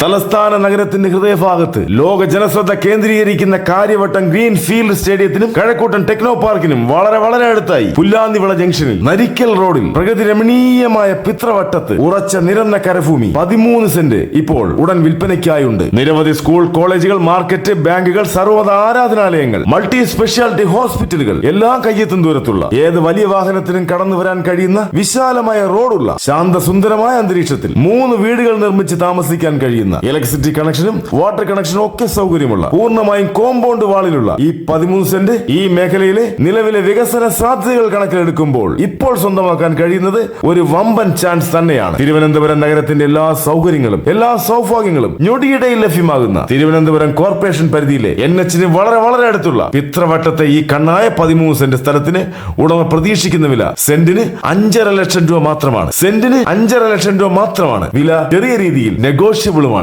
തലസ്ഥാന നഗരത്തിന്റെ ഹൃദയഭാഗത്ത് ലോക ജനശ്രദ്ധ കേന്ദ്രീകരിക്കുന്ന കാര്യവട്ടം ഗ്രീൻ ഫീൽഡ് സ്റ്റേഡിയത്തിനും കഴക്കൂട്ടൻ ടെക്നോ പാർക്കിനും വളരെ അടുത്തായി പുല്ലാന്നിവിള ജംഗ്ഷനിൽ നരിക്കൽ റോഡിൽ പ്രകൃതി രമണീയമായ പിത്രവട്ടത്ത് ഉറച്ച നിരന്ന കരഭൂമി 13 സെന്റ് ഇപ്പോൾ ഉടൻ വിൽപ്പനയ്ക്കായുണ്ട്. നിരവധി സ്കൂൾ, കോളേജുകൾ, മാർക്കറ്റ്, ബാങ്കുകൾ, സർവ്വമത ആരാധനാലയങ്ങൾ, മൾട്ടി സ്പെഷ്യാലിറ്റി ഹോസ്പിറ്റലുകൾ എല്ലാം കയ്യെത്തും ദൂരത്തുള്ള ഏത് വലിയ വാഹനത്തിനും കടന്നു വരാൻ കഴിയുന്ന വിശാലമായ റോഡുള്ള ശാന്തസുന്ദരമായ അന്തരീക്ഷത്തിൽ 3 വീടുകൾ നിർമ്മിച്ച് താമസിക്കാൻ കഴിയുന്ന ഇലക്ട്രിസിറ്റി കണക്ഷനും വാട്ടർ കണക്ഷനും ഒക്കെ സൗകര്യമുള്ള പൂർണ്ണമായും കോമ്പൗണ്ട് വാളിലുള്ള ഈ 13 സെന്റ് ഈ മേഖലയിലെ നിലവിലെ വികസന സാധ്യതകൾ കണക്കിലെടുക്കുമ്പോൾ ഇപ്പോൾ സ്വന്തമാക്കാൻ കഴിയുന്നത് ഒരു വമ്പൻ ചാൻസ് തന്നെയാണ്. തിരുവനന്തപുരം നഗരത്തിന്റെ എല്ലാ സൗകര്യങ്ങളും എല്ലാ സൗഭാഗ്യങ്ങളും ഞൊടിയിടയിൽ ലഭ്യമാകുന്ന തിരുവനന്തപുരം കോർപ്പറേഷൻ പരിധിയിലെ NH-ന് വളരെ അടുത്തുള്ള പിത്രവട്ടത്തെ ഈ കണ്ണായ 13 സെന്റ് സ്ഥലത്തിന് ഉടമ പ്രതീക്ഷിക്കുന്ന വില സെന്റിന് 5.5 ലക്ഷം രൂപ മാത്രമാണ്. വില ചെറിയ രീതിയിൽ നെഗോഷ്യബിളുമാണ്.